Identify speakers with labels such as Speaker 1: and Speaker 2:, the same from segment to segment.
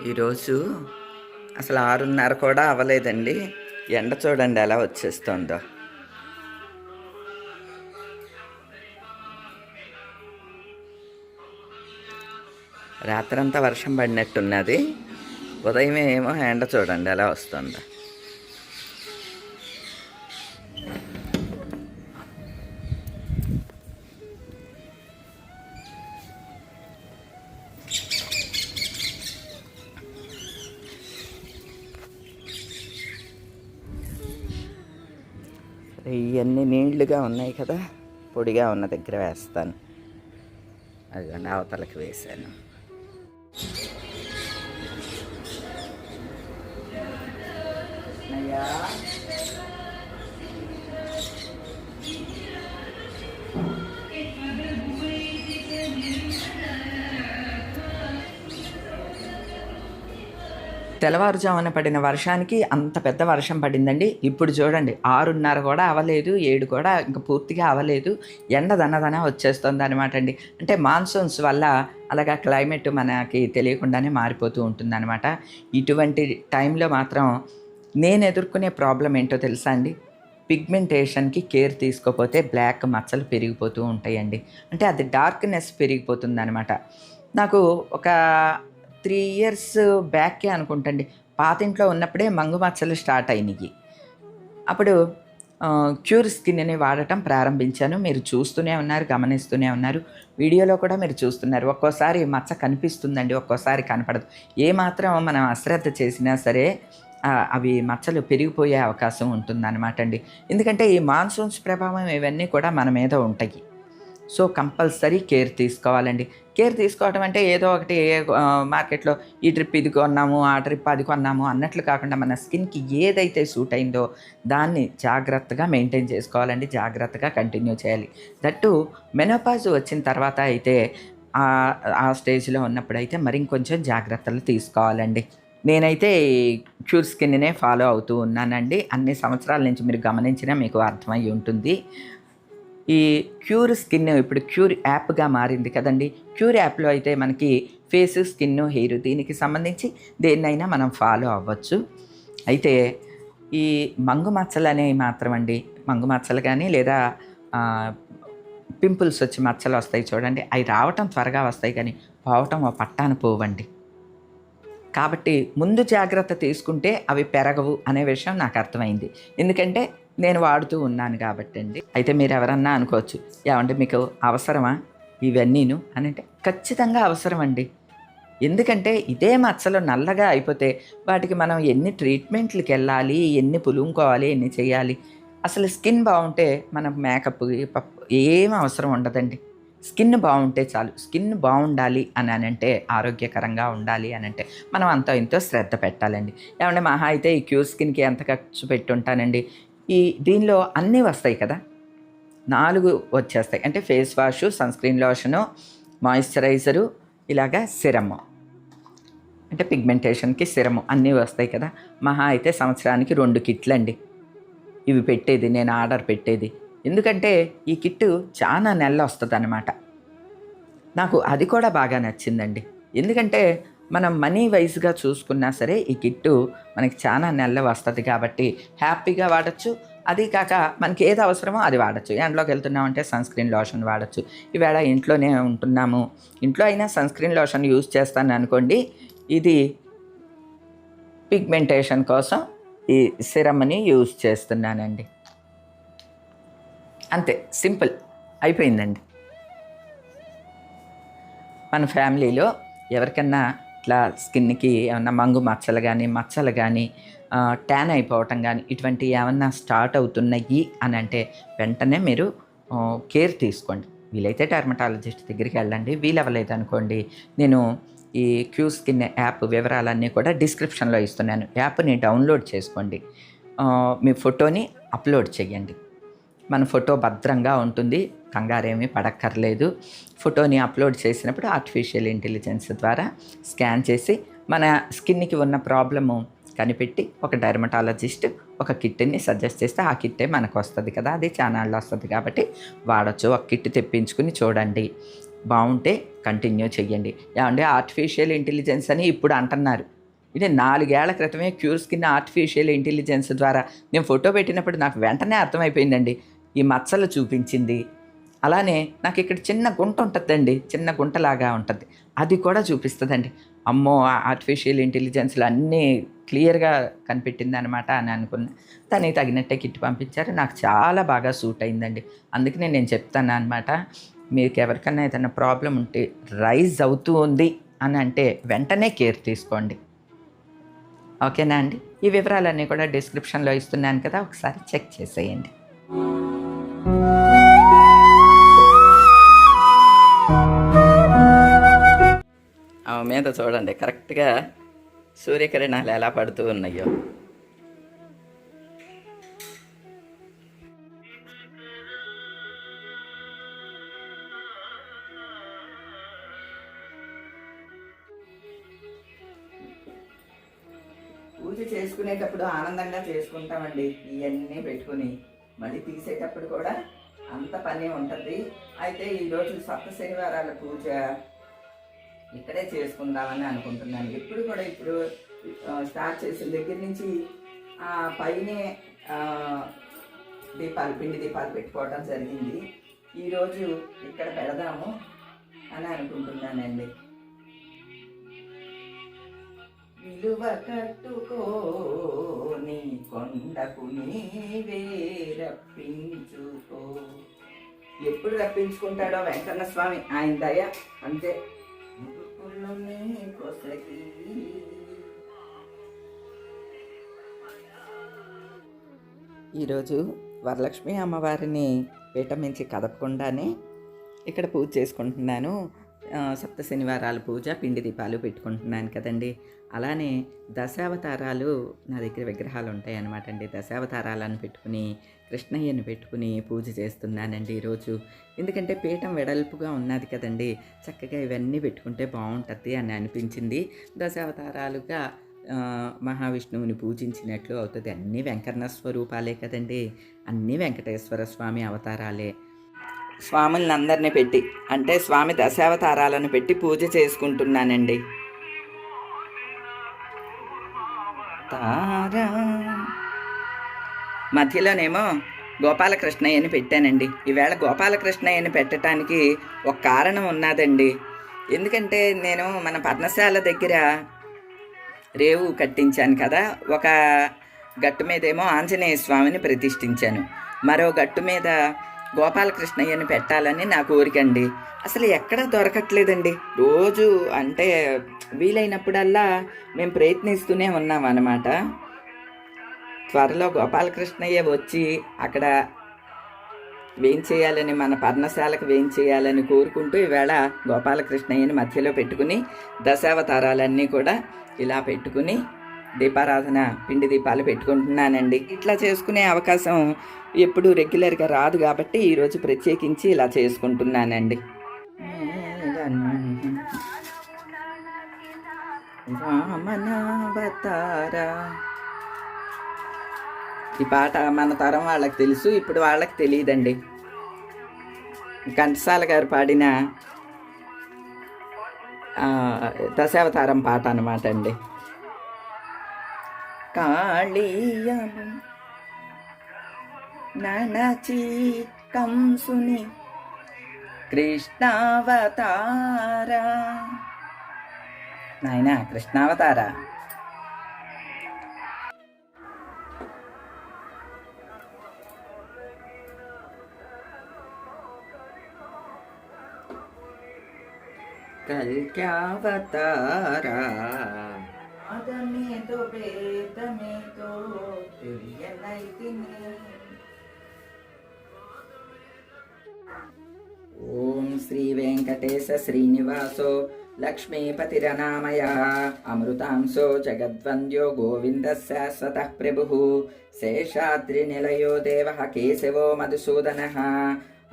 Speaker 1: ఈరోజు అసలు 6:30 కూడా అవ్వలేదండి. ఎండ చూడండి ఎలా వచ్చేస్తుందో. రాత్రంతా వర్షం పడినట్టున్నది. ఉదయమే ఏమో ఎండ చూడండి ఎలా వస్తుందో. ఇవన్నీ నీళ్లుగా ఉన్నాయి కదా, పొడిగా ఉన్న దగ్గర వేస్తాను. అదిగోండి అవతలకి వేసాను. అయ్యా తెల్లవారుజామున పడిన వర్షానికి అంత పెద్ద వర్షం పడిందండి. ఇప్పుడు చూడండి 6:30 కూడా అవ్వలేదు, 7 కూడా ఇంకా పూర్తిగా అవ్వలేదు. ఎండ దన్నదన వచ్చేస్తుంది అనమాట అండి. అంటే మాన్సూన్స్ వల్ల అలాగా క్లైమేట్ మనకి తెలియకుండానే మారిపోతూ ఉంటుందన్నమాట. ఇటువంటి టైంలో మాత్రం నేను ఎదుర్కొనే ప్రాబ్లం ఏంటో తెలుసా అండి? పిగ్మెంటేషన్కి కేర్ తీసుకోకపోతే బ్లాక్ మచ్చలు పెరిగిపోతూ ఉంటాయండి. అంటే అది డార్క్నెస్ పెరిగిపోతుందనమాట. నాకు ఒక 3 ఇయర్స్ బ్యాకే అనుకుంటండి, పాతింట్లో ఉన్నప్పుడే మంగు మచ్చలు స్టార్ట్ అయినాయి. అప్పుడు క్యూర్ స్కిన్ని వాడటం ప్రారంభించాను. మీరు చూస్తూనే ఉన్నారు, గమనిస్తూనే ఉన్నారు. వీడియోలో కూడా మీరు చూస్తున్నారు. ఒక్కోసారి మచ్చ కనిపిస్తుందండి, ఒక్కోసారి కనపడదు. ఏమాత్రం మనం అశ్రద్ధ చేసినా సరే అవి మచ్చలు పెరిగిపోయే అవకాశం ఉంటుందన్నమాట అండి. ఎందుకంటే ఈ మాన్సూన్స్ ప్రభావం ఇవన్నీ కూడా మన మీద ఉంటాయి. సో కంపల్సరీ కేర్ తీసుకోవాలండి. కేర్ తీసుకోవడం అంటే ఏదో ఒకటి మార్కెట్లో ఈ ట్రిప్ ఇది కొన్నాము, ఆ ట్రిప్ అది కొన్నాము అన్నట్లు కాకుండా మన స్కిన్కి ఏదైతే సూట్ అయిందో దాన్ని జాగ్రత్తగా మెయింటైన్ చేసుకోవాలండి. జాగ్రత్తగా కంటిన్యూ చేయాలి. దట్టు మెనోపాజ్ వచ్చిన తర్వాత అయితే ఆ స్టేజ్లో ఉన్నప్పుడైతే మరి ఇంకొంచెం జాగ్రత్తలు తీసుకోవాలండి. నేనైతే క్యూర్ స్కిన్నే ఫాలో అవుతూ ఉన్నానండి. అన్ని సంవత్సరాల నుంచి మీరు గమనించినా మీకు అర్థమై ఉంటుంది. ఈ క్యూర్ స్కిన్ ఇప్పుడు క్యూర్ యాప్గా మారింది కదండి. క్యూర్ యాప్లో అయితే మనకి ఫేస్, స్కిన్, హెయిర్ దీనికి సంబంధించి దేన్నైనా మనం ఫాలో అవ్వచ్చు. అయితే ఈ మంగు మచ్చలు అనేవి మాత్రం అండి, మంగు మచ్చలు కానీ లేదా పింపుల్స్ వచ్చి మచ్చలు వస్తాయి చూడండి, అవి రావటం త్వరగా వస్తాయి కానీ పోవటం ఓ పట్టాన పోవండి. కాబట్టి ముందు జాగ్రత్త తీసుకుంటే అవి పెరగవు అనే విషయం నాకు అర్థమైంది. ఎందుకంటే నేను వాడుతూ ఉన్నాను కాబట్టి అండి. అయితే మీరు ఎవరన్నా అనుకోవచ్చు, ఏమంటే మీకు అవసరమా ఇవన్నీను అని? అంటే ఖచ్చితంగా అవసరం అండి. ఎందుకంటే ఇదే మచ్చలు నల్లగా అయిపోతే వాటికి మనం ఎన్ని ట్రీట్మెంట్లకి వెళ్ళాలి, ఎన్ని పులుముకోవాలి, ఎన్ని చేయాలి. అసలు స్కిన్ బాగుంటే మనకు మేకప్ ఏం అవసరం ఉండదండి. స్కిన్ బాగుంటే చాలు. స్కిన్ బాగుండాలి అని అంటే, ఆరోగ్యకరంగా ఉండాలి అని అంటే మనం అంతో ఇంతో శ్రద్ధ పెట్టాలండి. ఏమంటే మహా అయితే ఈ క్యూర్ స్కిన్కి ఎంత ఖర్చు పెట్టి ఉంటానండి. దీనిలో అన్నీ వస్తాయి కదా, 4 వచ్చేస్తాయి. అంటే face wash, sunscreen lotion, moisturiser, ఇలాగా సిరము, అంటే పిగ్మెంటేషన్కి సిరము అన్నీ వస్తాయి కదా. మహా అయితే సంవత్సరానికి 2 కిట్లు అండి ఇవి పెట్టేది, నేను ఆర్డర్ పెట్టేది. ఎందుకంటే ఈ కిట్టు చాలా నెలలు వస్తుంది అన్నమాట. నాకు అది కూడా బాగా నచ్చిందండి. ఎందుకంటే మనం మనీ వైజ్గా చూసుకున్నా సరే ఈ కిట్టు మనకి చాలా నెలలు వస్తుంది కాబట్టి హ్యాపీగా వాడచ్చు. అది కాక మనకి ఏది అవసరమో అది వాడచ్చు. ఎండలోకి వెళ్తున్నామంటే సన్స్క్రీన్ లోషన్ వాడచ్చు. ఈవేళ ఇంట్లోనే ఉంటున్నాము, ఇంట్లో అయినా సన్స్క్రీన్ లోషన్ యూజ్ చేస్తాను అనుకోండి, ఇది పిగ్మెంటేషన్ కోసం ఈ సిరమ్ని యూజ్ చేస్తున్నానండి. అంతే, సింపుల్ అయిపోయిందండి. మన ఫ్యామిలీలో ఎవరికన్నా ఇట్లా స్కిన్కి ఏమన్నా మంగు మచ్చలు కానీ ట్యాన్ అయిపోవటం కానీ ఇటువంటివి ఏమన్నా స్టార్ట్ అవుతున్నాయి అని అంటే వెంటనే మీరు కేర్ తీసుకోండి. వీలైతే డెర్మటాలజిస్ట్ దగ్గరికి వెళ్ళండి. వీలవ్వలేదు అనుకోండి, నేను ఈ క్యూర్ స్కిన్ యాప్ వివరాలన్నీ కూడా డిస్క్రిప్షన్లో ఇస్తున్నాను. యాప్ని డౌన్లోడ్ చేసుకోండి. మీ ఫోటోని అప్లోడ్ చేయండి. మన ఫోటో భద్రంగా ఉంటుంది, కంగారేమీ పడక్కర్లేదు. ఫోటోని అప్లోడ్ చేసినప్పుడు ఆర్టిఫిషియల్ ఇంటెలిజెన్స్ ద్వారా స్కాన్ చేసి మన స్కిన్కి ఉన్న ప్రాబ్లము కనిపెట్టి ఒక డెర్మటాలజిస్ట్ ఒక కిట్ని సజెస్ట్ చేస్తే ఆ కిట్టే మనకు వస్తుంది కదా, అది ఛానల్లో వస్తుంది కాబట్టి వాడచ్చు. ఒక కిట్ తెప్పించుకుని చూడండి. బాగుంటే కంటిన్యూ చెయ్యండి. ఏమంటే ఆర్టిఫిషియల్ ఇంటెలిజెన్స్ అని ఇప్పుడు అంటున్నారు. ఇది 4 ఏళ్ల క్రితమే క్యూర్ స్కిన్ ఆర్టిఫిషియల్ ఇంటెలిజెన్స్ ద్వారా నేను ఫోటో పెట్టినప్పుడు నాకు వెంటనే అర్థమైపోయిందండి. ఈ మచ్చలు చూపించింది. అలానే నాకు ఇక్కడ చిన్న గుంట ఉంటుందండి, చిన్న గుంటలాగా ఉంటుంది, అది కూడా చూపిస్తుందండి. అమ్మో! ఆర్టిఫిషియల్ ఇంటెలిజెన్స్‌లో అన్నీ క్లియర్‌గా కనిపెట్టిందనమాట అని అనుకున్నా. దానికి తగినట్టే కిట్ పంపించారు. నాకు చాలా బాగా సూట్ అయిందండి. అందుకనే నేను చెప్తాను అనమాట. మీకు ఎవరికైనా ఏదైనా ప్రాబ్లమ్ ఉంటే రైజ్ అవుతూ ఉంది అని అంటే వెంటనే కేర్ తీసుకోండి. ఓకేనా అండి? ఈ వివరాలన్నీ కూడా డిస్క్రిప్షన్‌లో ఇస్తున్నాను కదా! ఒకసారి చెక్ చేసేయండి. ఆమె మీద చూడండి కరెక్ట్‌గా సూర్యకిరణాలు ఎలా పడుతూ ఉన్నాయో. పూజ చేసుకునేటప్పుడు ఆనందంగా చేసుకుంటామండి, ఇవన్నీ పెట్టుకుని. మళ్ళీ తీసేటప్పుడు కూడా అంత పని ఉంటుంది. అయితే ఈరోజు సప్త శనివారాల పూజ ఇక్కడే చేసుకుందామని అనుకుంటున్నాను. ఎప్పుడు కూడా ఇప్పుడు స్టార్ట్ చేసిన దగ్గర నుంచి పైనే దీపాలు, పిండి దీపాలు పెట్టుకోవడం జరిగింది. ఈరోజు ఇక్కడ పెడదాము అని అనుకుంటున్నానండి. విలువ కట్టుకోని కొండకు నీవే రప్పించుకో. ఎప్పుడు రప్పించుకుంటాడో వెంకన్న స్వామి, ఆయన దయ అంతే. ఈరోజు వరలక్ష్మి అమ్మవారిని పీఠం నుంచి కదపకుండానే ఇక్కడ పూజ చేసుకుంటున్నాను. సప్త శనివారాల పూజ, పిండి దీపాలు పెట్టుకుంటున్నాను కదండి. అలానే దశావతారాలు నా దగ్గర విగ్రహాలు ఉంటాయి అన్నమాట అండి. దశావతారాలను పెట్టుకుని, కృష్ణయ్యను పెట్టుకుని పూజ చేస్తున్నానండి ఈరోజు. ఎందుకంటే పీఠం వెడల్పుగా ఉన్నది కదండి, చక్కగా ఇవన్నీ పెట్టుకుంటే బాగుంటుంది అని అనిపించింది. దశావతారాలుగా మహావిష్ణువుని పూజించినట్లు అవుతుంది. అన్నీ వెంకన్న స్వరూపాలే కదండి, అన్నీ వెంకటేశ్వర స్వామి అవతారాలే. స్వాములను అందరినీ పెట్టి, అంటే స్వామి దశావతారాలను పెట్టి పూజ చేసుకుంటున్నానండి. తారా మధ్యలోనేమో గోపాలకృష్ణయ్యని పెట్టానండి. ఈవేళ గోపాలకృష్ణయ్యని పెట్టడానికి ఒక కారణం ఉన్నదండి. ఎందుకంటే నేను మన పర్ణశాల దగ్గర రేవు కట్టించాను కదా, ఒక గట్టు మీదేమో ఆంజనేయ స్వామిని ప్రతిష్ఠించాను, మరో గట్టు మీద గోపాలకృష్ణయ్యని పెట్టాలని నా కోరికండి. అసలు ఎక్కడా దొరకట్లేదండి. రోజు అంటే వీలైనప్పుడల్లా మేము ప్రయత్నిస్తూనే ఉన్నాం అన్నమాట. త్వరలో గోపాలకృష్ణయ్య వచ్చి అక్కడ వేయించేయాలని, మన పర్ణశాలకు వేయించేయాలని కోరుకుంటూ ఈవేళ గోపాలకృష్ణయ్యని మధ్యలో పెట్టుకుని దశావతారాలన్నీ కూడా ఇలా పెట్టుకుని దీపారాధన, పిండి దీపాలు పెట్టుకుంటున్నానండి. ఇట్లా చేసుకునే అవకాశం ఎప్పుడు రెగ్యులర్గా రాదు కాబట్టి ఈరోజు ప్రత్యేకించి ఇలా చేసుకుంటున్నానండి. వామనావతారా, ఈ పాట మన తరం వాళ్ళకి తెలుసు, ఇప్పుడు వాళ్ళకి తెలియదండి. ఘంటసాల గారు పాడిన దశావతారం పాట అన్నమాట అండి. కాళీయము ననచి కంసుని కృష్ణావతారా, నాయనా కృష్ణావతారా. కల్క్యావతారా అదమేతో ప్రేతమేతో తెలియనైతిని. ఓం శ్రీ వెంకటేశ శ్రీనివాసో లక్ష్మీపతిరనామయ అమృతాంశో జగద్వంద్యో గోవింద శాశ్వత ప్రభు శేషాద్రినిలయో దేవ కేశవో మధుసూదన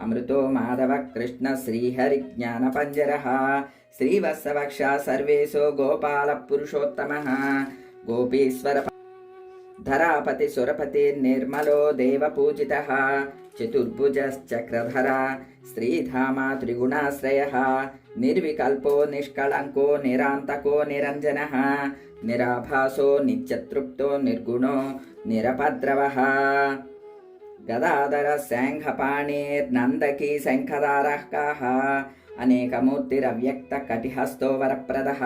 Speaker 1: అమృతో మాధవ కృష్ణ శ్రీహరి జ్ఞానపంజర శ్రీవత్సవక్ష సర్వేశో గోపాల పురుషోత్తమ గోపీశ్వర ధరాపతి సురపతి నిర్మలో దేవపూజితః చతుర్భుజశ్చక్రధర శ్రీధామ త్రిగుణాశ్రయः నిర్వికల్పో నిష్కళంకో నిరాంతకో నిరంజనः నిరాభాసో నిత్యతృప్తో నిర్గుణో నిరపద్రవः గదాధర శాంఘపాణిర్నందకీ శంఖదారః కాః అనేకమూర్తిరవ్యక్త కటిహస్తో వరప్రదః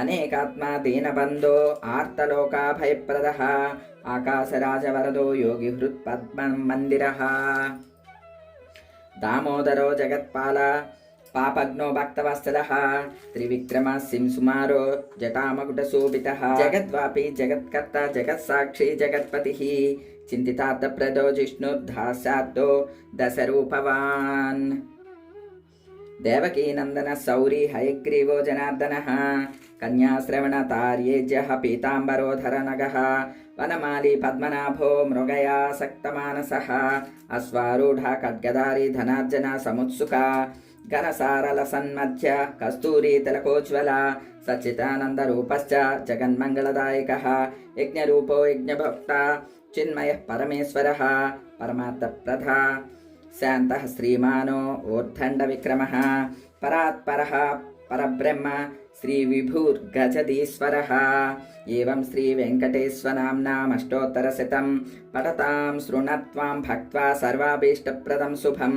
Speaker 1: అనేకాత్మా దీనబంధో ఆర్తలోకాభయప్రదః ఆకాశరాజవరదో యోగి హృత్పద్మం మందిరః దామోదరో జగత్పాల పాపగ్నో భక్తవత్సలః త్రివిక్రమ సింసుమారో జటామకుటశోభితః జగద్వాపి జగత్కర్త జగత్సాక్షి జగత్పతిః చింతితార్థప్రదో జిష్ణుర్ధాసార్థో దశరూపవాన్ దేవకీనందన సౌరీ హయగ్రీవో జనార్దనః కన్యాశ్రవణతార్యేజ్యః పీతాంబరోధరనగः వనమాలి పద్మనాభో మృగయాసక్తమానసः అశ్వారూఢ ఖడ్గధారి ధనార్జన సముత్సుక ఘనసారలసన్మధ్య కస్తూరీ తిలకోజ్వల సచ్చిదానందరూపశ్చ జగన్మంగళదాయకः యజ్ఞరూపో యజ్ఞభోక్త చిన్మయః పరమేశ్వరः పరమార్థప్రద శాంతః శ్రీమానో ఊర్ధండ విక్రమః పరాత్పరః పరబ్రహ్మ శ్రీ విభుర్గజదీశ్వరः ఏవం శ్రీ వెంకటేశ్వరనామ్నామష్టోత్తరశతం పఠతాం శృణత్వాం భక్త్వా సర్వాభీష్టప్రదం శుభం.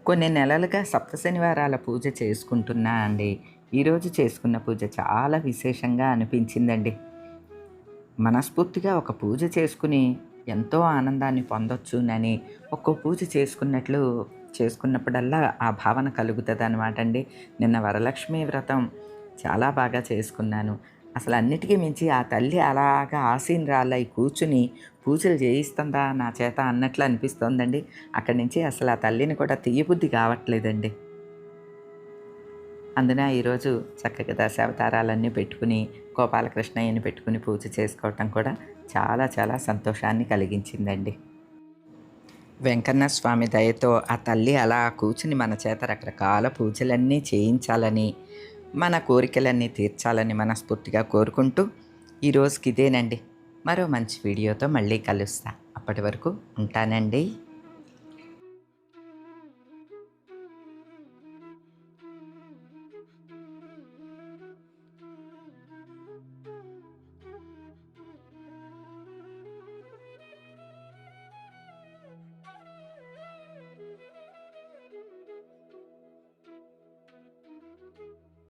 Speaker 1: కొన్ని నెలలుగా సప్త శనివారాల పూజ చేసుకుంటున్నా అండి. ఈరోజు చేసుకున్న పూజ చాలా విశేషంగా అనిపించిందండి. మనస్ఫూర్తిగా ఒక పూజ చేసుకుని ఎంతో ఆనందాన్ని పొందొచ్చునని ఒక్కో పూజ చేసుకున్నప్పుడల్లా ఆ భావన కలుగుతుంది అనమాట అండి. నిన్న వరలక్ష్మి వ్రతం చాలా బాగా చేసుకున్నాను. అసలు అన్నిటికీ మించి ఆ తల్లి అలాగా ఆసీనరాలై కూర్చుని పూజలు చేయిస్తుందా నా చేత అన్నట్లు అనిపిస్తోందండి. అక్కడి నుంచి అసలు ఆ తల్లిని కూడా తీయబుద్ధి కావట్లేదండి. అందున ఈరోజు చక్కగా దశావతారాలన్నీ పెట్టుకుని గోపాలకృష్ణయ్యని పెట్టుకుని పూజ చేసుకోవటం కూడా చాలా చాలా సంతోషాన్ని కలిగించిందండి. వెంకన్న స్వామి దయతో ఆ తల్లి అలా కూర్చుని మన చేత రకరకాల పూజలన్నీ చేయించాలని, మన కోరికలన్నీ తీర్చాలని మనస్ఫూర్తిగా కోరుకుంటూ ఈరోజుకి ఇదేనండి. మరో మంచి వీడియోతో మళ్ళీ కలుస్తా. అప్పటి వరకు ఉంటానండి.